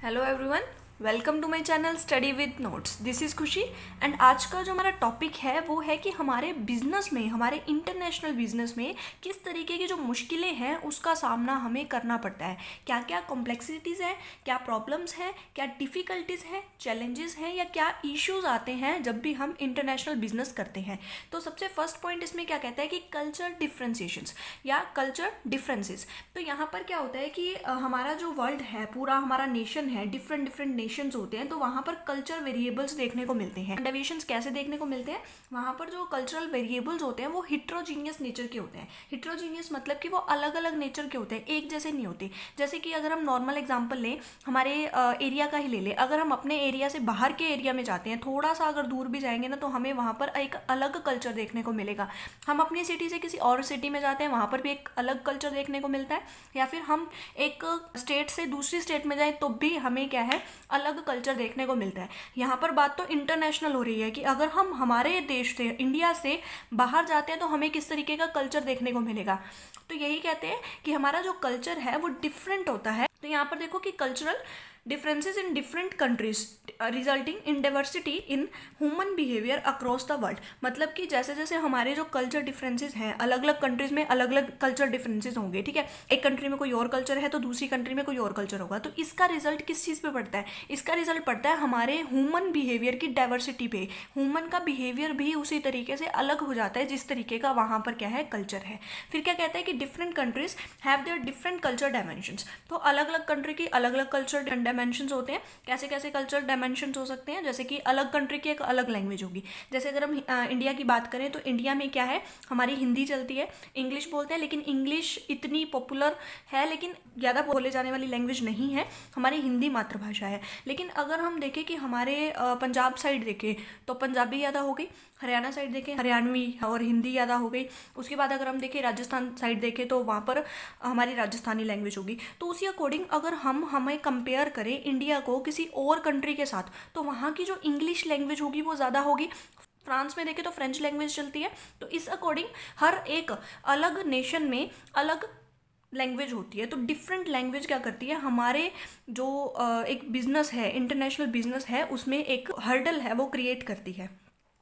Hello everyone, welcome to my channel study with notes. This is Khushi and आज का जो हमारा टॉपिक है वो है कि हमारे बिजनेस में, हमारे इंटरनेशनल बिजनेस में किस तरीके की जो मुश्किलें हैं उसका सामना हमें करना पड़ता है। क्या क्या कॉम्प्लेक्सिटीज़ हैं, क्या प्रॉब्लम्स हैं, क्या डिफ़िकल्टीज़ हैं, चैलेंजेस हैं या क्या इश्यूज आते हैं जब भी हम इंटरनेशनल बिजनेस करते हैं। तो सबसे फर्स्ट पॉइंट इसमें क्या कहता है कि कल्चर डिफ्रेंसिएशंस या कल्चर डिफरेंसेस। तो यहाँ पर क्या होता है कि हमारा जो वर्ल्ड है, पूरा हमारा नेशन है, डिफरेंट डिफरेंट नेशंस होते हैं, तो वहाँ पर कल्चर वेरिएबल्स देखने को मिलते हैं। डेविएशंस कैसे देखने को मिलते हैं? वहाँ पर जो कल्चरल वेरिएबल्स होते हैं वो हिट्रोजीनियस नेचर के होते हैं। हिट्रोजीनियस मतलब कि वो अलग अलग नेचर के होते हैं, एक जैसे नहीं होते। जैसे कि अगर हम नॉर्मल एग्जाम्पल लें, हमारे एरिया का ही ले लें। अगर हम अपने एरिया से बाहर के एरिया में जाते हैं, थोड़ा सा अगर दूर भी जाएंगे ना, तो हमें वहाँ पर एक अलग कल्चर देखने को मिलेगा। हम अपनी सिटी से किसी और सिटी में जाते हैं, वहाँ पर भी एक अलग कल्चर देखने को मिलता है। या फिर हम एक स्टेट से दूसरी स्टेट में जाएं तो भी हमें क्या है, अलग कल्चर देखने को मिलता है। यहाँ पर बात तो इंटरनेशनल हो रही है कि अगर हम हमारे देश से, इंडिया से बाहर जाते हैं तो हमें किस तरीके का कल्चर देखने को मिलेगा। तो यही कहते हैं कि हमारा जो कल्चर है वो डिफरेंट होता है। तो यहाँ पर देखो कि cultural differences in different countries resulting in diversity in human behavior across the world। मतलब कि जैसे जैसे हमारे जो कल्चर डिफरेंसेस हैं, अलग अलग कंट्रीज में अलग अलग कल्चर डिफरेंसेस होंगे, ठीक है। एक कंट्री में कोई और कल्चर है तो दूसरी कंट्री में कोई और कल्चर होगा। तो इसका रिजल्ट किस चीज़ पे पड़ता है? इसका रिजल्ट पड़ता है हमारे ह्यूमन बिहेवियर की डाइवर्सिटी पे। ह्यूमन का बिहेवियर भी उसी तरीके से अलग हो जाता है जिस तरीके का वहाँ पर क्या है, कल्चर है। फिर क्या कहता है कि different countries have their different culture dimensions. तो अलग अलग कंट्री की अलग अलग कल्चर डायमेंशंस होते हैं। कैसे कैसे कल्चर डायमेंशंस हो सकते हैं? जैसे कि अलग कंट्री की एक अलग लैंग्वेज होगी। जैसे अगर हम इंडिया की बात करें तो इंडिया में क्या है, हमारी हिंदी चलती है, इंग्लिश बोलते हैं, लेकिन इंग्लिश इतनी पॉपुलर है लेकिन ज़्यादा बोले जाने वाली लैंग्वेज नहीं है, हमारी हिंदी मातृभाषा है। लेकिन अगर हम देखें कि हमारे पंजाब साइड देखें तो पंजाबी ज़्यादा हो गई, हरियाणा साइड देखें हरियाणवी और हिंदी ज़्यादा हो गई। उसके बाद अगर हम देखें राजस्थान साइड देखें तो वहाँ पर हमारी राजस्थानी लैंग्वेज होगी। तो उसी अकॉर्डिंग अगर हमें कंपेयर करें इंडिया को किसी और कंट्री के साथ, तो वहाँ की जो इंग्लिश लैंग्वेज होगी वो ज़्यादा होगी। फ्रांस में देखें तो फ्रेंच लैंग्वेज चलती है। तो इस अकॉर्डिंग हर एक अलग नेशन में अलग लैंग्वेज होती है। तो डिफरेंट लैंग्वेज क्या करती है, हमारे जो एक बिजनेस है, इंटरनेशनल बिजनेस है, उसमें एक हर्डल है वो क्रिएट करती है।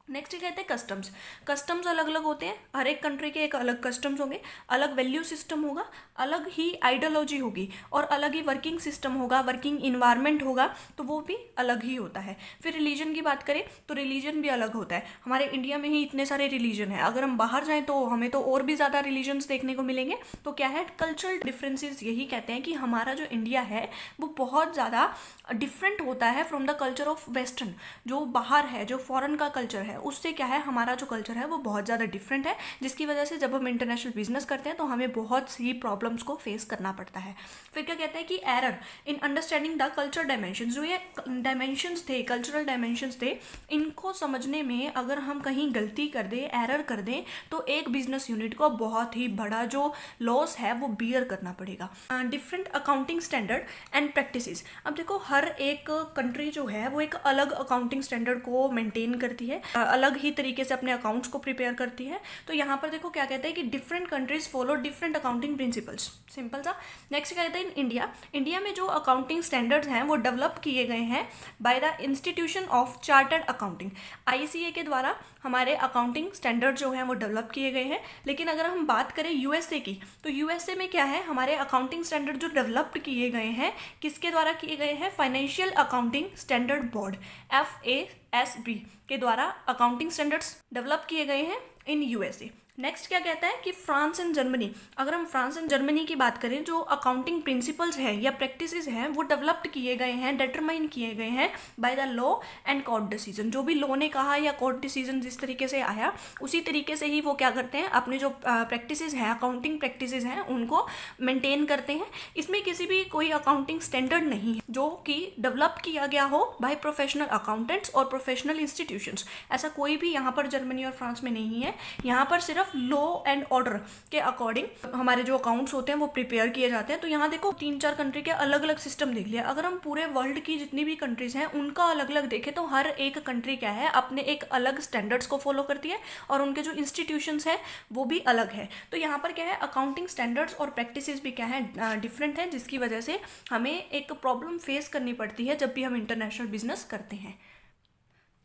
नेक्स्ट कहते हैं कस्टम्स। कस्टम्स अलग अलग होते हैं, हर एक कंट्री के एक अलग कस्टम्स होंगे, अलग वैल्यू सिस्टम होगा, अलग ही आइडियोलॉजी होगी और अलग ही वर्किंग सिस्टम होगा, वर्किंग इन्वायरमेंट होगा, तो वो भी अलग ही होता है। फिर रिलीजन की बात करें तो रिलीजन भी अलग होता है। हमारे इंडिया में ही इतने सारे रिलीजन है, अगर हम बाहर जाएँ तो हमें तो और भी ज़्यादा रिलीजन्स देखने को मिलेंगे। तो क्या है, कल्चरल डिफरेंसेस यही कहते हैं कि हमारा जो इंडिया है वो बहुत ज़्यादा डिफरेंट होता है from the culture of western. जो बाहर है, जो फॉरेन का कल्चर है, उससे क्या है, हमारा जो कल्चर है वो बहुत ज़्यादा डिफरेंट है, जिसकी वजह से जब हम इंटरनेशनल बिजनेस करते हैं तो हमें बहुत सी प्रॉब्लम्स को फेस करना पड़ता है। फिर क्या कहते हैं कि error in understanding the culture dimensions. जो ये डायमेंशंस थे, कल्चरल डायमेंशंस थे, इनको समझने में अगर हम कहीं गलती कर दें, एरर कर दें, तो एक बिजनेस यूनिट को बहुत ही बड़ा जो लॉस है वो बियर करना पड़ेगा। Different accounting standard and practices. अब देखो, हर एक कंट्री जो है वो एक अलग अकाउंटिंग स्टैंडर्ड को मेंटेन करती है, अलग ही तरीके से अपने अकाउंट्स को प्रिपेयर करती है। तो यहाँ पर देखो क्या कहते हैं कि different countries follow different accounting principles. Simple सा। नेक्स्ट क्या कहते हैं, इंडिया में जो अकाउंटिंग स्टैंडर्ड्स हैं वो डेवलप किए गए हैं by the institution of chartered accounting. ICA के द्वारा हमारे अकाउंटिंग स्टैंडर्ड जो हैं वो डेवलप किए गए हैं। लेकिन अगर हम बात करें यूएसए की, तो यूएसए में क्या है, हमारे अकाउंटिंग स्टैंडर्ड जो डेवलप्ड किए गए हैं, किसके द्वारा किए गए हैं, financial accounting standard board FASB के द्वारा अकाउंटिंग स्टैंडर्ड्स डेवलप किए गए हैं इन यूएसए। नेक्स्ट क्या कहता है कि फ्रांस एंड जर्मनी। अगर हम फ्रांस एंड जर्मनी की बात करें, जो अकाउंटिंग प्रिंसिपल्स हैं या प्रैक्टिसेस हैं वो डेवलप्ड किए गए हैं, डिटरमाइन किए गए हैं by the law and court decision. जो भी लॉ ने कहा या कोर्ट डिसीजन जिस तरीके से आया, उसी तरीके से ही वो क्या करते हैं, अपने जो प्रैक्टिसेस हैं, अकाउंटिंग प्रैक्टिसेस हैं, उनको मेंटेन करते हैं। इसमें किसी भी कोई अकाउंटिंग स्टैंडर्ड नहीं है जो कि डेवलप किया गया हो बाय प्रोफेशनल अकाउंटेंट्स और प्रोफेशनल इंस्टीट्यूशंस। ऐसा कोई भी यहाँ पर जर्मनी और फ्रांस में नहीं है। यहाँ पर सिर्फ सिर्फ लॉ एंड ऑर्डर के अकॉर्डिंग हमारे जो अकाउंट्स होते हैं वो प्रिपेयर किए जाते हैं। तो यहाँ देखो 3-4 कंट्री के अलग अलग सिस्टम देख लिया। अगर हम पूरे वर्ल्ड की जितनी भी कंट्रीज हैं उनका अलग अलग देखें तो हर एक कंट्री क्या है, अपने एक अलग स्टैंडर्ड्स को फॉलो करती है और उनके जो इंस्टीट्यूशंस हैं वो भी अलग है। तो यहाँ पर क्या है, अकाउंटिंग स्टैंडर्ड्स और प्रैक्टिसेस भी क्या है, डिफरेंट है, जिसकी वजह से हमें एक प्रॉब्लम फेस करनी पड़ती है जब भी हम इंटरनेशनल बिजनेस करते हैं।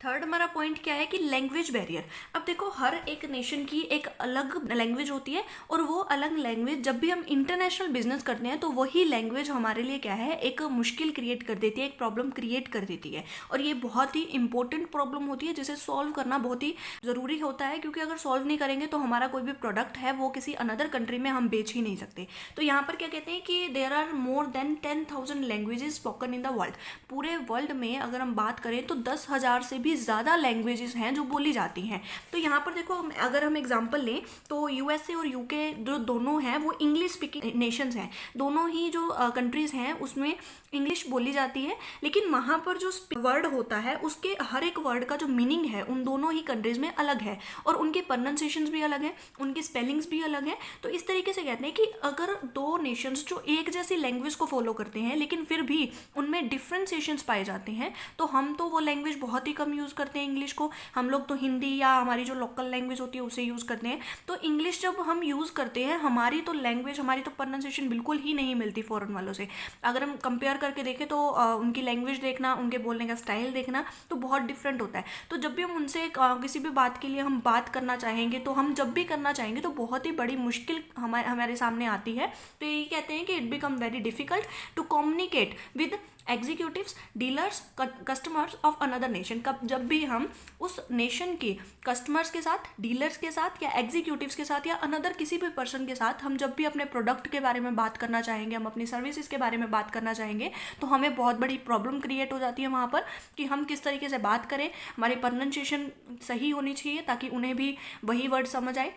थर्ड हमारा पॉइंट क्या है कि लैंग्वेज बैरियर। अब देखो हर एक नेशन की एक अलग लैंग्वेज होती है और वो अलग लैंग्वेज जब भी हम इंटरनेशनल बिजनेस करते हैं तो वही लैंग्वेज हमारे लिए क्या है, एक मुश्किल क्रिएट कर देती है, एक प्रॉब्लम क्रिएट कर देती है। और ये बहुत ही इंपॉर्टेंट प्रॉब्लम होती है जिसे सॉल्व करना बहुत ही ज़रूरी होता है, क्योंकि अगर सॉल्व नहीं करेंगे तो हमारा कोई भी प्रोडक्ट है वो किसी अनदर कंट्री में हम बेच ही नहीं सकते। तो यहाँ पर क्या कहते हैं कि there are more than 10,000 languages spoken in the world. पूरे वर्ल्ड में अगर हम बात करें तो 10,000 से भी ज़्यादा लैंग्वेजेस हैं जो बोली जाती हैं। तो यहाँ पर देखो अगर हम एग्जांपल लें तो यूएसए और यूके जो दोनों हैं वो इंग्लिश स्पीकिंग नेशंस हैं। दोनों ही जो कंट्रीज़ हैं उसमें इंग्लिश बोली जाती है, लेकिन वहाँ पर जो वर्ड होता है उसके हर एक वर्ड का जो मीनिंग है उन दोनों ही कंट्रीज़ में अलग है और उनके प्रोनाउंसिएशंस भी अलग हैं, उनकी स्पेलिंग्स भी अलग हैं। तो इस तरीके से कहते हैं कि अगर दो नेशंस जो एक जैसी लैंग्वेज को फॉलो करते हैं लेकिन फिर भी उनमें डिफ्रेंसिएशंस पाए जाते हैं, तो हम तो वो लैंग्वेज बहुत ही कम यूज़ करते हैं इंग्लिश को। हम लोग तो हिंदी या हमारी जो लोकल लैंग्वेज होती है उसे यूज़ करते हैं। तो इंग्लिश जब हम यूज़ करते हैं हमारी तो लैंग्वेज, हमारी तो प्रोनाउंसिएशन बिल्कुल ही नहीं मिलती फॉरेन वालों से। अगर हम कंपेयर करके देखें तो उनकी लैंग्वेज देखना, उनके बोलने का स्टाइल देखना तो बहुत डिफरेंट होता है। तो जब भी हम उनसे किसी भी बात के लिए हम बात करना चाहेंगे, तो हम जब भी करना चाहेंगे तो बहुत ही बड़ी मुश्किल हमारे सामने आती है। तो यही कहते हैं कि it become very difficult to communicate with executives, dealers, customers of another nation. कब जब भी हम उस नेशन के कस्टमर्स के साथ, डीलर्स के साथ या एग्जीक्यूटिव्स के साथ या अनदर किसी भी पर्सन के साथ हम जब भी अपने प्रोडक्ट के बारे में बात करना चाहेंगे, हम अपनी सर्विसेज के बारे में बात करना चाहेंगे, तो हमें बहुत बड़ी प्रॉब्लम क्रिएट हो जाती है वहाँ पर कि हम किस तरीके से बात करें। हमारी प्रोनाउंसिएशन सही होनी चाहिए ताकि उन्हें भी वही वर्ड समझ आए।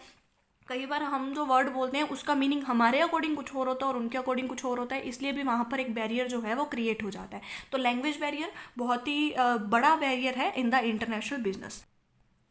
कई बार हम जो वर्ड बोलते हैं उसका मीनिंग हमारे अकॉर्डिंग कुछ और होता है और उनके अकॉर्डिंग कुछ और होता है, इसलिए भी वहाँ पर एक बैरियर जो है वो क्रिएट हो जाता है। तो लैंग्वेज बैरियर बहुत ही बड़ा बैरियर है इन द इंटरनेशनल बिजनेस।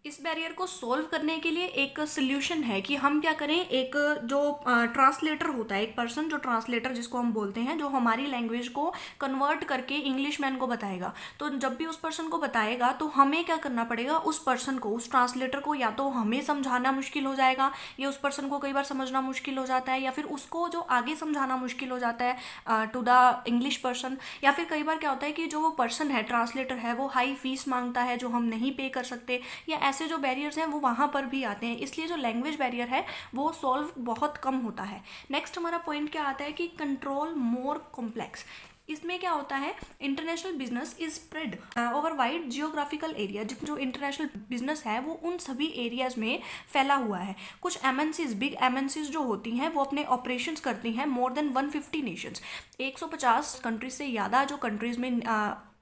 इस बैरियर को सोल्व करने के लिए एक सोल्यूशन है कि हम क्या करें, एक जो ट्रांसलेटर होता है, एक पर्सन जो ट्रांसलेटर जिसको हम बोलते हैं, जो हमारी लैंग्वेज को कन्वर्ट करके इंग्लिश मैन को बताएगा। तो जब भी उस पर्सन को बताएगा तो हमें क्या करना पड़ेगा, उस पर्सन को, उस ट्रांसलेटर को या तो हमें समझाना मुश्किल हो जाएगा या उस पर्सन को कई बार समझना मुश्किल हो जाता है या फिर उसको जो आगे समझाना मुश्किल हो जाता है टू द इंग्लिश पर्सन। या फिर कई बार क्या होता है कि जो वो पर्सन है, ट्रांसलेटर है, वो हाई फीस मांगता है जो हम नहीं पे कर सकते, या ऐसे जो बैरियर्स हैं वो वहाँ पर भी आते हैं। इसलिए जो लैंग्वेज बैरियर है वो सॉल्व बहुत कम होता है। नेक्स्ट हमारा पॉइंट क्या आता है कि कंट्रोल मोर कॉम्प्लेक्स। इसमें क्या होता है, international business is spread over wide geographical area. जो इंटरनेशनल बिजनेस है वो उन सभी एरियाज में फैला हुआ है। कुछ एमएनसीज, बिग एमएनसीज जो होती हैं वो अपने ऑपरेशंस करती हैं मोर देन 150 नेशंस। 150 कंट्रीज से ज़्यादा जो कंट्रीज में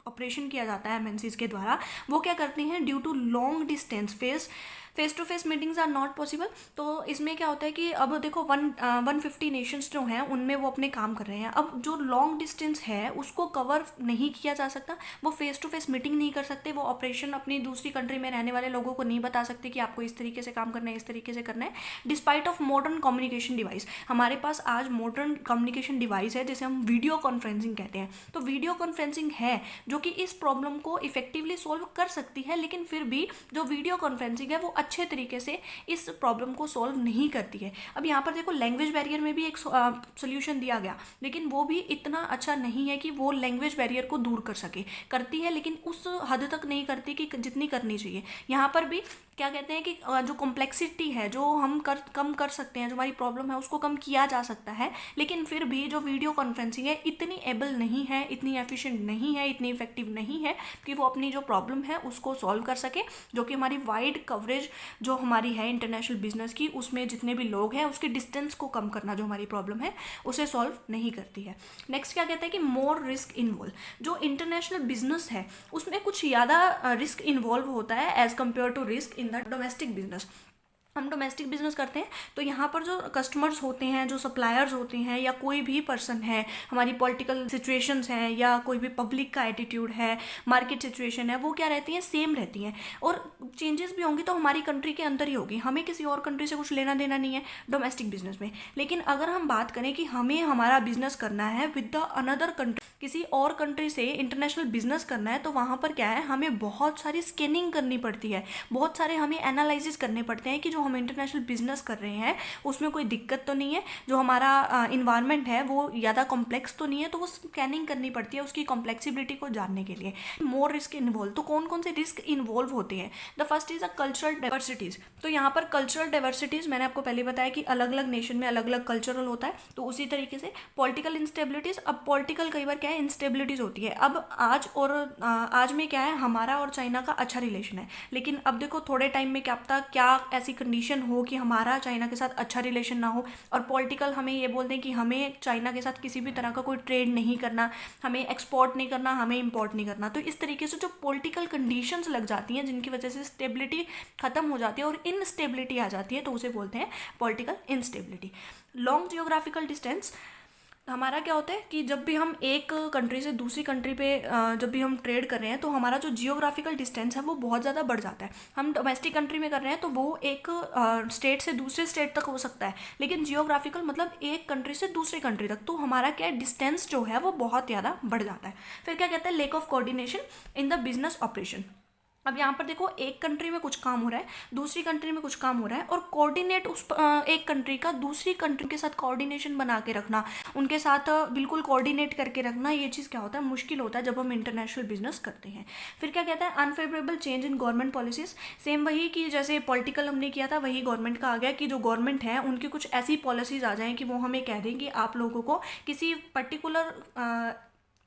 ऑपरेशन किया जाता है एमएनसीज के द्वारा, वो क्या करती हैं, due to long distance face to face meetings are not possible. तो इसमें क्या होता है कि अब देखो 150 नेशंस जो हैं उनमें वो अपने काम कर रहे हैं। अब जो लॉन्ग डिस्टेंस है उसको कवर नहीं किया जा सकता, वो फेस टू फेस मीटिंग नहीं कर सकते, वो ऑपरेशन अपनी दूसरी कंट्री में रहने वाले लोगों को नहीं बता सकते कि आपको इस तरीके से काम करना है, इस तरीके से करना है। Despite of modern communication device, हमारे पास आज मॉडर्न कम्युनिकेशन डिवाइस है जिसे हम वीडियो कॉन्फ्रेंसिंग कहते हैं। तो वीडियो कॉन्फ्रेंसिंग है जो कि इस प्रॉब्लम को इफेक्टिवली सोल्व कर सकती है, लेकिन फिर भी जो वीडियो कॉन्फ्रेंसिंग है वो अच्छे तरीके से इस प्रॉब्लम को सॉल्व नहीं करती है। अब यहाँ पर देखो लैंग्वेज बैरियर में भी एक सोल्यूशन दिया गया, लेकिन वो भी इतना अच्छा नहीं है कि वो लैंग्वेज बैरियर को दूर कर सके। करती है लेकिन उस हद तक नहीं करती कि जितनी करनी चाहिए। यहाँ पर भी क्या कहते हैं कि जो कॉम्प्लेक्सिटी है, जो हम कम कर सकते हैं, जो हमारी प्रॉब्लम है उसको कम किया जा सकता है, लेकिन फिर भी जो वीडियो कॉन्फ्रेंसिंग है इतनी एबल नहीं है, इतनी एफिशिएंट नहीं है, इतनी इफेक्टिव नहीं है कि वो अपनी जो प्रॉब्लम है उसको सॉल्व कर सके, जो कि हमारी वाइड कवरेज जो हमारी है इंटरनेशनल बिजनेस की, उसमें जितने भी लोग हैं उसके डिस्टेंस को कम करना जो हमारी प्रॉब्लम है उसे सॉल्व नहीं करती है। नेक्स्ट क्या कहते हैं कि मोर रिस्क इन्वॉल्व। जो इंटरनेशनल बिजनेस है उसमें कुछ ज़्यादा रिस्क इन्वॉल्व होता है as compare to risk in the domestic business. हम डोमेस्टिक बिजनेस करते हैं तो यहाँ पर जो कस्टमर्स होते हैं, जो सप्लायर्स होते हैं, या कोई भी पर्सन है, हमारी पॉलिटिकल सिचुएशंस हैं, या कोई भी पब्लिक का एटीट्यूड है, मार्केट सिचुएशन है, वो क्या रहती हैं, सेम रहती हैं। और चेंजेस भी होंगी तो हमारी कंट्री के अंदर ही होगी, हमें किसी और कंट्री से कुछ लेना देना नहीं है डोमेस्टिक बिजनेस में। लेकिन अगर हम बात करें कि हमें हमारा बिजनेस करना है विद द अनदर कंट्री, किसी और कंट्री से इंटरनेशनल बिजनेस करना है, तो वहाँ पर क्या है, हमें बहुत सारी स्कैनिंग करनी पड़ती है, बहुत सारे हमें एनालिसिस करने पड़ते हैं कि जो हम इंटरनेशनल बिजनेस कर रहे हैं उसमें कोई दिक्कत तो नहीं है, जो हमारा इन्वायरमेंट है वो ज़्यादा कॉम्प्लेक्स तो नहीं है, तो वो स्कैनिंग करनी पड़ती है उसकी कॉम्प्लेक्सिबिलिटी को जानने के लिए। मोर रिस्क इन्वॉल्व, तो कौन कौन से रिस्क इन्वॉल्व होते हैं? The first is a cultural diversities. तो यहाँ पर कल्चरल डाइवर्सिटीज़ मैंने आपको पहले बताया कि अलग अलग नेशन में अलग अलग कल्चरल होता है, तो उसी तरीके से पॉलिटिकल इंस्टेबिलिटीज़। अब पॉलिटिकल कई बार क्या है, इंस्टेबिलिटीज़ होती है। अब आज में क्या है, हमारा और चाइना का अच्छा रिलेशन है, लेकिन अब देखो थोड़े टाइम में क्या पता क्या ऐसी कंडीशन हो कि हमारा चाइना के साथ अच्छा रिलेशन ना हो, और पॉलिटिकल हमें ये बोल दें कि हमें चाइना के साथ किसी भी तरह का कोई ट्रेड नहीं करना, हमें एक्सपोर्ट नहीं करना, हमें इंपोर्ट नहीं करना। तो इस तरीके से जो पॉलिटिकल कंडीशंस लग जाती हैं जिनकी वजह से स्टेबिलिटी खत्म हो जाती है और इनस्टेबिलिटी आ जाती है, तो उसे बोलते हैं political instability. Long geographical distance, हमारा क्या होता है कि जब भी हम एक कंट्री से दूसरी कंट्री पे जब भी हम ट्रेड कर रहे हैं तो हमारा जो जियोग्राफिकल डिस्टेंस है वो बहुत ज़्यादा बढ़ जाता है। हम डोमेस्टिक कंट्री में कर रहे हैं तो वो एक स्टेट से दूसरे स्टेट तक हो सकता है, लेकिन जियोग्राफिकल मतलब एक कंट्री से दूसरी कंट्री तक, तो हमारा क्या है, डिस्टेंस जो है वो बहुत ज़्यादा बढ़ जाता है। फिर क्या कहते हैं, lake of coordination in the business operation. अब यहाँ पर देखो, एक कंट्री में कुछ काम हो रहा है, दूसरी कंट्री में कुछ काम हो रहा है, और कोऑर्डिनेट उस एक कंट्री का दूसरी कंट्री के साथ कोऑर्डिनेशन बना के रखना, उनके साथ बिल्कुल कोऑर्डिनेट करके रखना, ये चीज़ क्या होता है, मुश्किल होता है जब हम इंटरनेशनल बिजनेस करते हैं। फिर क्या कहता है, unfavourable change in government policies. Same वही कि जैसे पॉलिटिकल हमने किया था, वही गवर्नमेंट का आ गया कि जो गवर्नमेंट है उनकी कुछ ऐसी पॉलिसीज आ जाएँ कि वो हमें कह दें कि आप लोगों को किसी पर्टिकुलर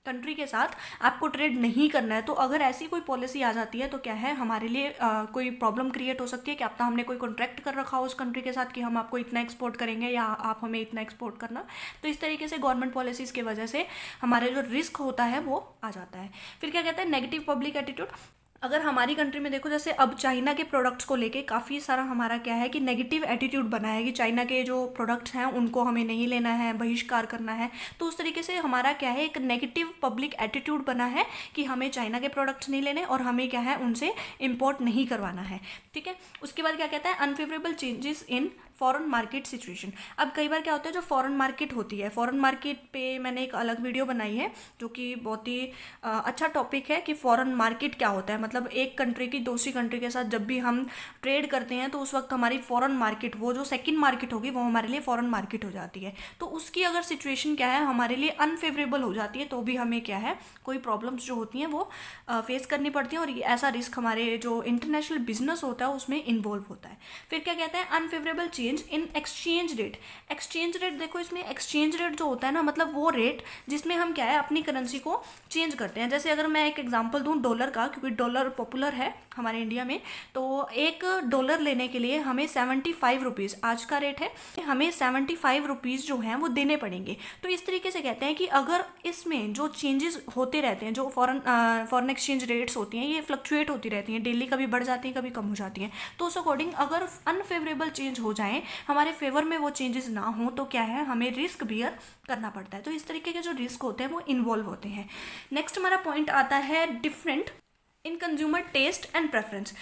कंट्री के साथ आपको ट्रेड नहीं करना है। तो अगर ऐसी कोई पॉलिसी आ जाती है तो क्या है, हमारे लिए कोई प्रॉब्लम क्रिएट हो सकती है कि अब तक हमने कोई कॉन्ट्रैक्ट कर रखा हो उस कंट्री के साथ कि हम आपको इतना एक्सपोर्ट करेंगे या आप हमें इतना एक्सपोर्ट करना। तो इस तरीके से गवर्नमेंट पॉलिसीज़ की वजह से हमारे जो रिस्क होता है वो आ जाता है। फिर क्या कहते हैं, नेगेटिव पब्लिक एटीट्यूड। अगर हमारी कंट्री में देखो, जैसे अब चाइना के प्रोडक्ट्स को लेके काफ़ी सारा हमारा क्या है कि नेगेटिव एटीट्यूड बना है कि चाइना के जो प्रोडक्ट्स हैं उनको हमें नहीं लेना है, बहिष्कार करना है। तो उस तरीके से हमारा क्या है, एक नेगेटिव पब्लिक एटीट्यूड बना है कि हमें चाइना के प्रोडक्ट्स नहीं लेने और हमें क्या है, उनसे इम्पोर्ट नहीं करवाना है। ठीक है। उसके बाद क्या कहता है, unfavourable changes in foreign market situation. अब कई बार क्या होता है, जो फॉरेन मार्केट होती है, फॉरेन मार्केट पे मैंने एक अलग वीडियो बनाई है जो कि बहुत ही अच्छा टॉपिक है कि फॉरेन मार्केट क्या होता है। मतलब एक कंट्री की दूसरी कंट्री के साथ जब भी हम ट्रेड करते हैं तो उस वक्त हमारी फॉरेन मार्केट, वो जो सेकंड मार्केट होगी वो हमारे लिए फॉरेन मार्केट हो जाती है। तो उसकी अगर सिचुएशन क्या है, हमारे लिए अनफेवरेबल हो जाती है, तो भी हमें क्या है, कोई प्रॉब्लम्स जो होती हैं वो फेस करनी पड़ती हैं, और ऐसा रिस्क हमारे जो इंटरनेशनल बिजनेस होता है उसमें इन्वॉल्व होता है। फिर क्या कहते हैं, unfavourable change in exchange rate. Exchange rate देखो, इसमें एक्सचेंज रेट जो होता है ना, मतलब वो रेट जिसमें हम क्या है, अपनी करेंसी को चेंज करते हैं। जैसे अगर मैं एक एग्जांपल दूं डॉलर का, क्योंकि डॉलर पॉपुलर है हमारे इंडिया में, तो एक डॉलर लेने के लिए हमें 75 रुपीज़ आज का रेट है, हमें 75 रुपीज़ जो हैं वो देने पड़ेंगे। तो इस तरीके से कहते हैं कि अगर इसमें जो चेंजेस होते रहते हैं, जो फॉरेन एक्सचेंज रेट्स होती हैं, ये फ्लक्चुएट होती रहती हैं, डेली कभी बढ़ जाती हैं कभी कम हो जाती हैं। तो उस अकॉर्डिंग अगर अनफेवरेबल चेंज हो जाए, हमारे फेवर में वो चेंजेस ना हो, तो क्या है, हमें रिस्क बियर करना पड़ता है। तो इस तरीके के जो रिस्क होते हैं वो इन्वॉल्व होते हैं। नेक्स्ट हमारा पॉइंट आता है different in consumer taste and preference.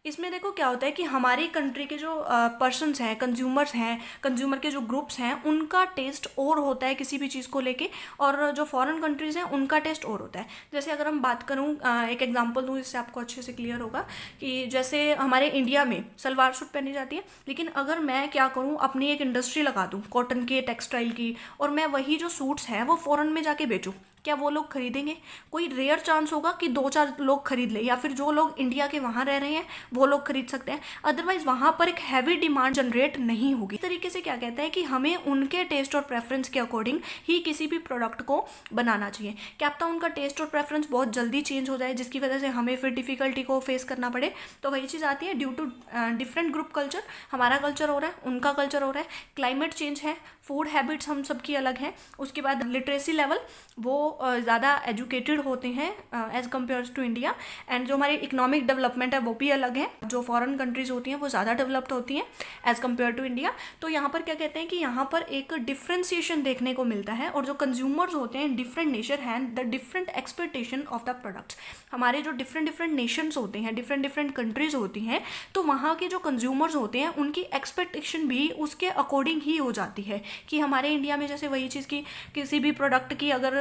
इसमें देखो क्या होता है कि हमारी कंट्री के जो पर्सन्स हैं, कंज्यूमर्स हैं, कंज्यूमर के जो ग्रुप्स हैं, उनका टेस्ट और होता है किसी भी चीज़ को लेके, और जो फॉरेन कंट्रीज़ हैं उनका टेस्ट और होता है। जैसे अगर हम बात करूँ, एक एग्जांपल दूँ जिससे आपको अच्छे से क्लियर होगा, कि जैसे हमारे इंडिया में सलवार सूट पहनी जाती है, लेकिन अगर मैं क्या करूँ, अपनी एक इंडस्ट्री लगा दूँ कॉटन के, टेक्सटाइल की, और मैं वही जो सूट्स हैं वो फ़ॉरेन में जाके बेचूँ, क्या वो लोग खरीदेंगे? कोई रेयर चांस होगा कि 2-4 लोग खरीद ले, या फिर जो लोग इंडिया के वहाँ रह रहे हैं वो लोग खरीद सकते हैं, अदरवाइज वहाँ पर एक हैवी डिमांड जनरेट नहीं होगी। इस तरीके से क्या कहता है कि हमें उनके टेस्ट और प्रेफरेंस के अकॉर्डिंग ही किसी भी प्रोडक्ट को बनाना चाहिए। क्या पता उनका टेस्ट और प्रेफरेंस बहुत जल्दी चेंज हो जाए, जिसकी वजह से हमें फिर डिफिकल्टी को फेस करना पड़े। तो वही चीज़ आती है, due to different group culture, हमारा कल्चर हो रहा है, उनका कल्चर हो रहा है, क्लाइमेट चेंज है, फूड हैबिट्स हम सबकी अलग हैं, उसके बाद लिटरेसी लेवल वो ज़्यादा एजुकेटेड होते हैं as compare to India, and जो हमारी इकोनॉमिक डेवलपमेंट है वो भी अलग है। जो फॉरेन कंट्रीज़ होती हैं वो ज़्यादा डेवलप्ड होती हैं एज़ कम्पेयर टू इंडिया। तो यहाँ पर क्या कहते हैं कि यहाँ पर एक डिफ्रेंसिएशन देखने को मिलता है, और जो कंज्यूमर्स होते हैं डिफरेंट नेशन हैं, the different expectation of the products. हमारे जो डिफरेंट नेशंस होते हैं, डिफरेंट कंट्रीज़ होती हैं, तो वहाँ के जो कंज्यूमर्स होते हैं उनकी एक्सपेक्टेशन भी उसके अकॉर्डिंग ही हो जाती है। कि हमारे इंडिया में जैसे वही चीज़ की किसी भी प्रोडक्ट की अगर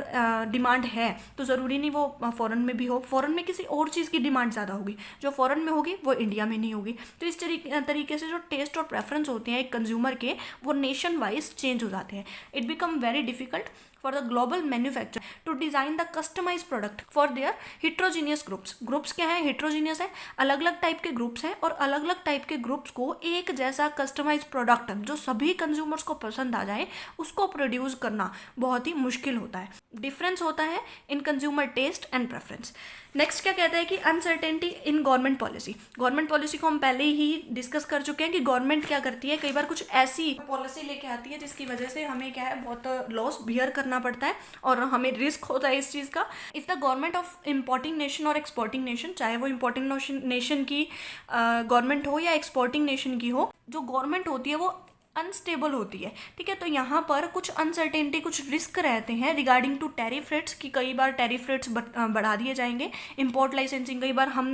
डिमांड है तो ज़रूरी नहीं वो फॉरेन में भी हो, फॉरेन में किसी और चीज़ की डिमांड ज़्यादा होगी, जो फॉरेन में होगी वो इंडिया में नहीं होगी। तो इस तरीके से जो टेस्ट और प्रेफरेंस होते हैं एक कंज्यूमर के, वो नेशन वाइज चेंज हो जाते हैं। It become very difficult for the global manufacturer to design the customized product for their heterogeneous groups। Groups क्या है? heterogeneous है, अलग अलग टाइप के ग्रुप्स हैं, और अलग अलग टाइप के ग्रुप्स को एक जैसा कस्टमाइज प्रोडक्ट जो सभी कंज्यूमर्स को पसंद आ जाए उसको प्रोड्यूस करना बहुत ही मुश्किल होता है। डिफरेंस होता है in consumer taste and preference. Next क्या कहता है कि uncertainty in government policy. Government policy को हम पहले ही डिस्कस कर चुके हैं कि गवर्नमेंट क्या करती है, कई बार कुछ ऐसी पॉलिसी लेके आती है जिसकी वजह से हमें क्या है बहुत लॉस बियर करना पड़ता है और हमें रिस्क होता है इस चीज़ का। If the government of importing nation और एक्सपोर्टिंग नेशन, चाहे वो इम्पोर्टिंग नेशन की गवर्नमेंट हो या एक्सपोर्टिंग नेशन की हो, जो गवर्नमेंट होती है वो अनस्टेबल होती है, ठीक है। तो यहाँ पर कुछ अनसर्टेनिटी, कुछ रिस्क रहते हैं रिगार्डिंग टू टैरिफ रेट्स, कि कई बार टैरिफ रेट्स बढ़ा दिए जाएंगे। इंपोर्ट लाइसेंसिंग कई बार हम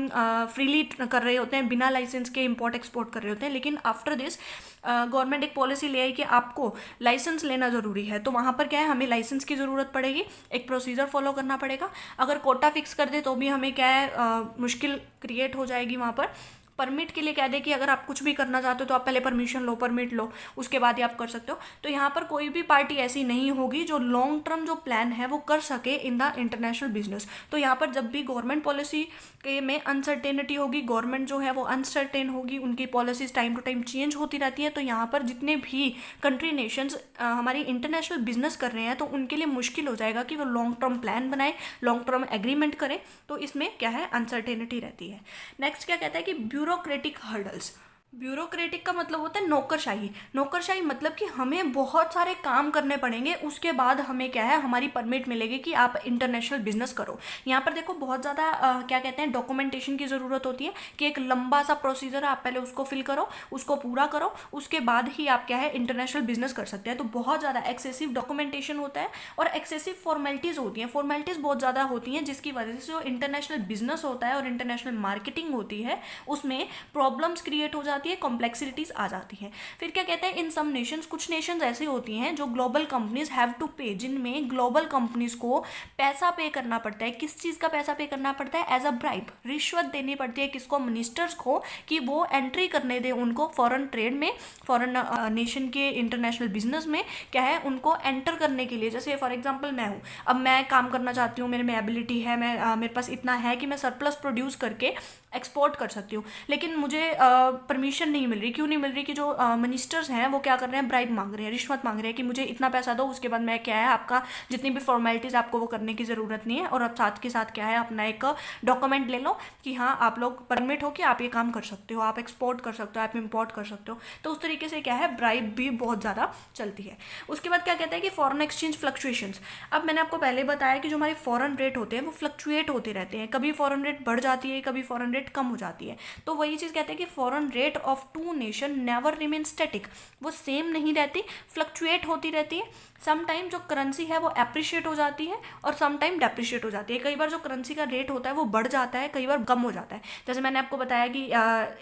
फ्रीली कर रहे होते हैं, बिना लाइसेंस के इंपोर्ट एक्सपोर्ट कर रहे होते हैं, लेकिन आफ्टर दिस गवर्नमेंट एक पॉलिसी ले आई कि आपको लाइसेंस लेना ज़रूरी है। तो वहाँ पर क्या है, हमें लाइसेंस की ज़रूरत पड़ेगी, एक प्रोसीजर फॉलो करना पड़ेगा। अगर कोटा फिक्स कर दे तो भी हमें क्या है मुश्किल क्रिएट हो जाएगी। वहाँ पर परमिट के लिए कह दे कि अगर आप कुछ भी करना चाहते हो तो आप पहले परमिशन लो, परमिट लो, उसके बाद ही आप कर सकते हो। तो यहाँ पर कोई भी पार्टी ऐसी नहीं होगी जो लॉन्ग टर्म जो प्लान है वो कर सके इन द इंटरनेशनल बिजनेस। तो यहाँ पर जब भी गवर्नमेंट पॉलिसी के में अनसर्टेनिटी होगी, गवर्नमेंट जो है वो अनसर्टेन होगी, उनकी policies time to time change होती रहती है, तो यहाँ पर जितने भी कंट्री नेशंस हमारी इंटरनेशनल बिजनेस कर रहे हैं तो उनके लिए मुश्किल हो जाएगा कि वो लॉन्ग टर्म प्लान बनाए, लॉन्ग टर्म एग्रीमेंट करें। तो इसमें क्या है, अनसर्टेनिटी रहती है। नेक्स्ट क्या कहता है कि ब्यूरोक्रेटिक हर्डल्स। ब्यूरोक्रेटिक का मतलब होता है नौकरशाही। नौकरशाही मतलब कि हमें बहुत सारे काम करने पड़ेंगे, उसके बाद हमें क्या है हमारी परमिट मिलेगी कि आप इंटरनेशनल बिजनेस करो। यहाँ पर देखो बहुत ज़्यादा क्या कहते हैं डॉक्यूमेंटेशन की ज़रूरत होती है कि एक लंबा सा प्रोसीजर है, आप पहले उसको फिल करो, उसको पूरा करो, उसके बाद ही आप क्या है इंटरनेशनल बिजनेस कर सकते हैं। तो बहुत ज़्यादा एक्सेसिव डॉक्यूमेंटेशन होता है और एक्सेसिव फॉर्मेलिटीज़ होती हैं, फॉर्मेलिटीज़ बहुत ज़्यादा होती हैं, जिसकी वजह से जो इंटरनेशनल बिजनेस होता है और इंटरनेशनल मार्केटिंग होती है उसमें प्रॉब्लम्स क्रिएट हो जाती है, कॉम्प्लेक्सिटीज आ जाती हैं। फिर क्या कहते हैं, इन सम नेशंस, कुछ नेशंस ऐसी होती हैं जो ग्लोबल कंपनीज हैव टू पे, जिनमें ग्लोबल कंपनीज को पैसा पे करना पड़ता है। किस चीज़ का पैसा पे करना पड़ता है? एज अ ब्राइब, रिश्वत देनी पड़ती है किसको? मिनिस्टर्स को, कि वो एंट्री करने दें उनको फॉरेन ट्रेड में, फॉरेन नेशन के इंटरनेशनल बिजनेस में क्या है उनको एंटर करने के लिए। जैसे फॉर एग्जाम्पल मैं हूँ, अब मैं काम करना चाहती हूँ, मेरे में एबिलिटी है, मैं मेरे पास इतना है कि मैं सरप्लस प्रोड्यूस करके एक्सपोर्ट कर सकती हूँ, लेकिन मुझे परमिशन नहीं मिल रही। क्यों नहीं मिल रही? कि जो मिनिस्टर्स हैं वो क्या कर रहे हैं, ब्राइब मांग रहे हैं, रिश्वत मांग रहे हैं कि मुझे इतना पैसा दो, उसके बाद मैं क्या है आपका जितनी भी फॉर्मेलिटीज़ आपको वो करने की ज़रूरत नहीं है, और अब साथ के साथ क्या है अपना एक डॉक्यूमेंट ले लो कि हाँ आप लोग परमिट हो कि आप ये काम कर सकते हो, आप एक्सपोर्ट कर सकते हो, आप इम्पोर्ट कर सकते हो। तो उस तरीके से क्या है ब्राइब भी बहुत ज़्यादा चलती है। उसके बाद क्या कहता है कि फॉरेन एक्सचेंज फ्लक्चुएशंस। अब मैंने आपको पहले बताया कि जो हमारे फॉरेन रेट होते हैं वो फ्लक्चुएट होते रहते हैं, कभी फॉरेन रेट बढ़ जाती है, कभी फॉरेन रेट कम हो जाती है। तो वही चीज़ कहते हैं कि foreign rate of two nation never remain static, वो सेम नहीं रहती, फ्लक्चुएट होती रहती है। सम टाइम जो करेंसी है वो अप्रिशिएट हो जाती है और सम टाइम डेप्रिशिएट हो जाती है। कई बार जो करेंसी का रेट होता है वो बढ़ जाता है, कई बार कम हो जाता है। जैसे मैंने आपको बताया कि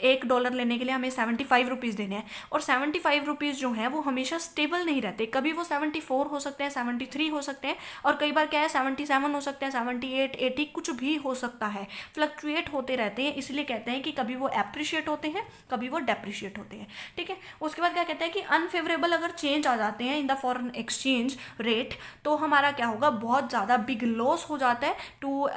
$1 लेने के लिए हमें 75 रुपीज़ देने हैं, और 75 रुपीज़ जो हैं वो हमेशा स्टेबल नहीं रहते, कभी वो 74 हो सकते हैं, 73 हो सकते हैं, और कई बार क्या है 77 हो सकते हैं, 78, 80 कुछ भी हो सकता है, फ्लक्चुएट होते रहते हैं। इसलिए कहते हैं कि कभी वो अप्रिशिएट होते हैं, कभी वो डेप्रिशिएट होते हैं, ठीक है। उसके बाद क्या कहते हैं कि अनफेवरेबल अगर चेंज आ जाते हैं in the foreign exchange rate, तो हमारा क्या होगा, बहुत ज़्यादा बिग लॉस हो जाता है टू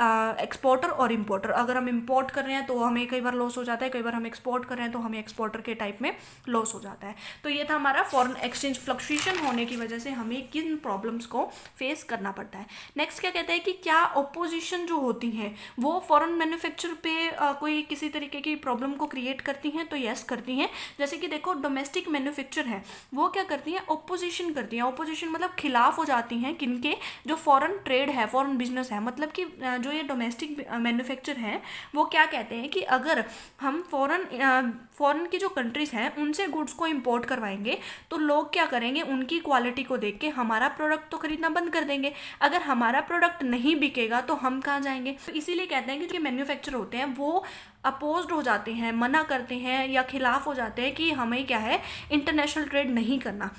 एक्सपोर्टर और इम्पोर्टर। अगर हम इम्पोर्ट कर रहे हैं तो हमें कई बार लॉस हो जाता है, कई बार हम एक्सपोर्ट कर रहे हैं तो हमें एक्सपोर्टर के टाइप में लॉस हो जाता है। तो ये था हमारा फॉरेन एक्सचेंज फ्लक्चुएशन होने की वजह से हमें किन प्रॉब्लम्स को फेस करना पड़ता है। नेक्स्ट क्या कहते हैं कि क्या अपोजिशन जो होती हैं वो फॉरेन मैन्युफैक्चर पे कोई किसी तरीके की प्रॉब्लम को क्रिएट करती हैं? तो यस करती हैं। जैसे कि देखो डोमेस्टिक मैन्युफैक्चर है वो क्या करती हैं, ओपोजिशन करती हैं। ओपोजिशन मतलब खिलाफ हो जाती हैं किनके, जो फॉरेन ट्रेड है, फॉरेन बिजनेस है। मतलब कि जो ये डोमेस्टिक मैन्युफैक्चर है वो क्या कहते हैं कि अगर हम फॉरेन की जो कंट्रीज हैं उनसे गुड्स को इम्पोर्ट करवाएंगे तो लोग क्या करेंगे, उनकी क्वालिटी को देख के हमारा प्रोडक्ट तो खरीदना बंद कर देंगे। अगर हमारा प्रोडक्ट नहीं बिकेगा तो हम कहाँ जाएंगे। तो इसीलिए कहते हैं कि जो मैन्युफैक्चर होते हैं वो अपोज्ड हो जाते हैं, मना करते हैं या खिलाफ हो जाते हैं कि हमें क्या है, इंटरनेशनल ट्रेड नहीं करना।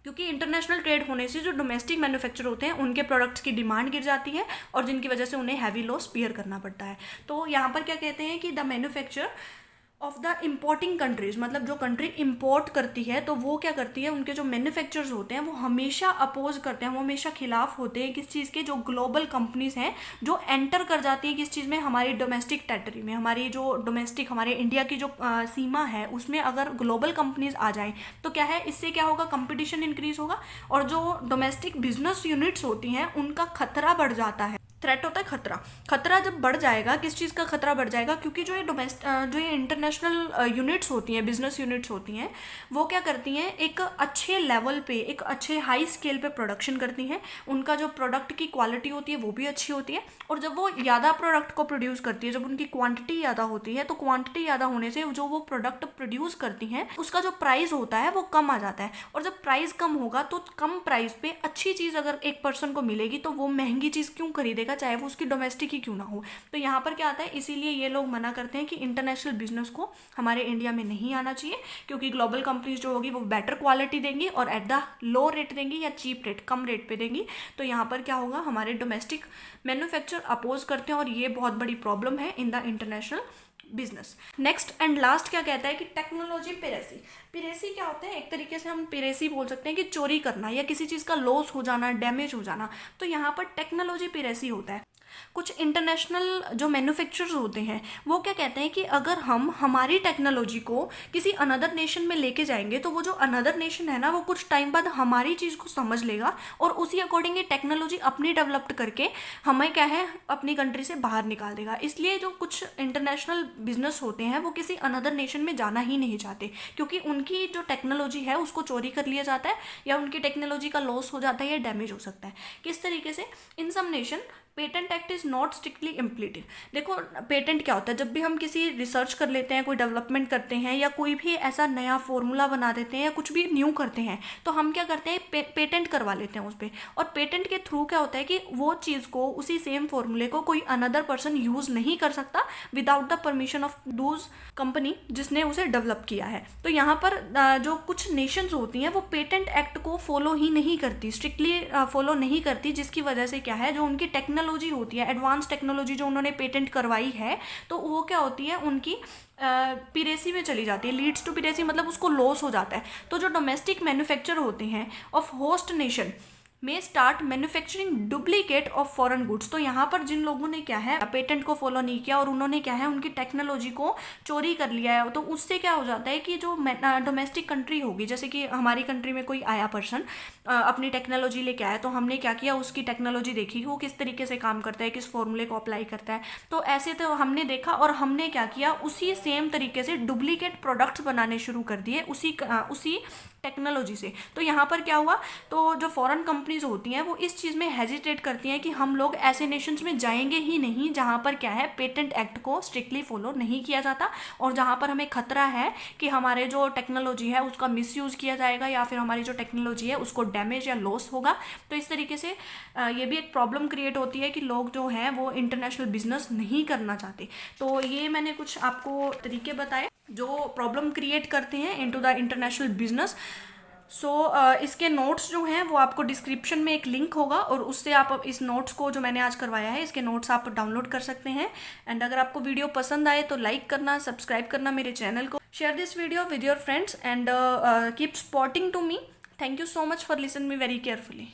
क्योंकि इंटरनेशनल ट्रेड होने से जो डोमेस्टिक मैन्युफैक्चर होते हैं उनके प्रोडक्ट्स की डिमांड गिर जाती है और जिनकी वजह से उन्हें हैवी लॉस बियर करना पड़ता है। तो यहाँ पर क्या कहते हैं कि the manufacture of the importing countries, मतलब जो कंट्री इम्पोर्ट करती है तो वो क्या करती है, उनके जो मैन्युफैक्चरर्स होते हैं वो हमेशा अपोज करते हैं, वो हमेशा खिलाफ होते हैं किस चीज़ के, जो ग्लोबल कंपनीज हैं जो एंटर कर जाती है किस चीज़ में, हमारी डोमेस्टिक टेरिटरी में, हमारी जो डोमेस्टिक हमारे इंडिया की जो सीमा है उसमें अगर ग्लोबल कंपनीज आ जाएं तो क्या है, इससे क्या होगा, कंपटीशन इंक्रीज होगा और जो डोमेस्टिक बिजनेस यूनिट्स होती हैं उनका खतरा बढ़ जाता है। थ्रेट होता है खतरा। खतरा जब बढ़ जाएगा, किस चीज़ का खतरा बढ़ जाएगा, क्योंकि जो ये इंटरनेशनल यूनिट्स होती हैं, बिजनेस यूनिट्स होती हैं, वो क्या करती हैं, एक अच्छे लेवल पे, एक अच्छे हाई स्केल पे प्रोडक्शन करती हैं। उनका जो प्रोडक्ट की क्वालिटी होती है वो भी अच्छी होती है और जब वो ज़्यादा प्रोडक्ट को प्रोड्यूस करती है, जब उनकी क्वांटिटी ज़्यादा होती है तो क्वांटिटी ज़्यादा होने से जो वो प्रोडक्ट प्रोड्यूस करती हैं उसका जो प्राइस होता है वो कम आ जाता है। और जब प्राइस कम होगा तो कम प्राइस पे अच्छी चीज़ अगर एक पर्सन को मिलेगी तो वो महंगी चीज़ क्यों खरीदेगा, चाहे वो उसकी डोमेस्टिक ही क्यों ना हो। तो यहाँ पर क्या आता है, इसीलिए ये लोग मना करते हैं कि इंटरनेशनल बिजनेस को हमारे इंडिया में नहीं आना चाहिए, क्योंकि ग्लोबल कंपनीज जो होगी वो बेटर क्वालिटी देंगी और एट द लो रेट देंगी या चीप रेट, कम रेट पे देंगी। तो यहाँ पर क्या होगा, हमारे डोमेस्टिक मैन्युफैक्चर अपोज करते हैं और ये बहुत बड़ी प्रॉब्लम है in the international business. Next and last क्या कहता है कि टेक्नोलॉजी पिरेसी। पिरेसी क्या होता है, एक तरीके से हम पिरेसी बोल सकते हैं कि चोरी करना या किसी चीज़ का लॉस हो जाना, डैमेज हो जाना। तो यहाँ पर टेक्नोलॉजी पिरेसी होता है। कुछ इंटरनेशनल जो मैन्युफैक्चरर्स होते हैं वो क्या कहते हैं कि अगर हम हमारी टेक्नोलॉजी को किसी अनदर नेशन में लेके जाएंगे तो वो जो अनदर नेशन है ना वो कुछ टाइम बाद हमारी चीज़ को समझ लेगा और उसी अकॉर्डिंग ये टेक्नोलॉजी अपनी डेवलप्ड करके हमें क्या है, अपनी कंट्री से बाहर निकाल देगा। इसलिए जो कुछ इंटरनेशनल बिजनेस होते हैं वो किसी अनदर नेशन में जाना ही नहीं चाहते, क्योंकि उनकी जो टेक्नोलॉजी है उसको चोरी कर लिया जाता है या उनकी टेक्नोलॉजी का लॉस हो जाता है या डैमेज हो सकता है। किस तरीके से, in some nation patent act is not strictly implemented. देखो पेटेंट क्या होता है, जब भी हम किसी रिसर्च कर लेते हैं, कोई डेवलपमेंट करते हैं या कोई भी ऐसा नया फॉर्मूला बना देते हैं या कुछ भी न्यू करते हैं तो हम क्या करते हैं, पेटेंट करवा लेते हैं उस पर। और पेटेंट के थ्रू क्या होता है कि वो चीज़ को, उसी सेम फॉर्मूले को कोई अनदर पर्सन यूज़ नहीं कर सकता without the permission of Dooj company जिसने उसे डेवलप किया है। तो यहाँ पर जो कुछ नेशंस होती हैं वो पेटेंट एक्ट को फॉलो ही नहीं करती, स्ट्रिक्टली फॉलो नहीं करती, जिसकी वजह से क्या है, जो उनकी टेक्नोलॉजी होती है, एडवांस टेक्नोलॉजी जो उन्होंने पेटेंट करवाई है, तो वो क्या होती है, उनकी पिरेसी में चली जाती है। लीड्स टू पिरेसी मतलब उसको लॉस हो जाता है। तो जो डोमेस्टिक मैन्युफैक्चर होते हैं ऑफ होस्ट नेशन में start manufacturing duplicate of foreign goods. तो यहाँ पर जिन लोगों ने क्या है, पेटेंट को फॉलो नहीं किया और उन्होंने क्या है, उनकी टेक्नोलॉजी को चोरी कर लिया है, तो उससे क्या हो जाता है कि जो डोमेस्टिक कंट्री होगी, जैसे कि हमारी कंट्री में कोई आया पर्सन अपनी टेक्नोलॉजी लेके आया, तो हमने क्या किया, उसकी टेक्नोलॉजी देखी कि वो किस तरीके से काम करता है, किस फॉर्मूले को अप्लाई करता है। तो ऐसे तो हमने देखा और हमने क्या किया, उसी सेम तरीके से डुप्लीकेट प्रोडक्ट्स बनाने शुरू कर दिए उसी टेक्नोलॉजी से। तो यहाँ पर क्या हुआ, तो जो फॉरेन कंपनीज होती हैं वो इस चीज़ में हेजिटेट करती हैं कि हम लोग ऐसे नेशंस में जाएंगे ही नहीं जहाँ पर क्या है, पेटेंट एक्ट को स्ट्रिक्टली फॉलो नहीं किया जाता और जहाँ पर हमें खतरा है कि हमारे जो टेक्नोलॉजी है उसका मिसयूज़ किया जाएगा या फिर हमारी जो टेक्नोलॉजी है उसको डैमेज या लॉस होगा। तो इस तरीके से ये भी एक प्रॉब्लम क्रिएट होती है कि लोग जो हैं वो इंटरनेशनल बिजनेस नहीं करना चाहते। तो ये मैंने कुछ आपको तरीके बताए जो प्रॉब्लम क्रिएट करते हैं इनटू द इंटरनेशनल बिजनेस। इसके नोट्स जो हैं वो आपको डिस्क्रिप्शन में एक लिंक होगा और उससे आप इस नोट्स को, जो मैंने आज करवाया है, इसके नोट्स आप डाउनलोड कर सकते हैं। एंड अगर आपको वीडियो पसंद आए तो लाइक करना, सब्सक्राइब करना मेरे चैनल को, share this video with your friends and keep supporting to me. Thank you so much for listen me very carefully.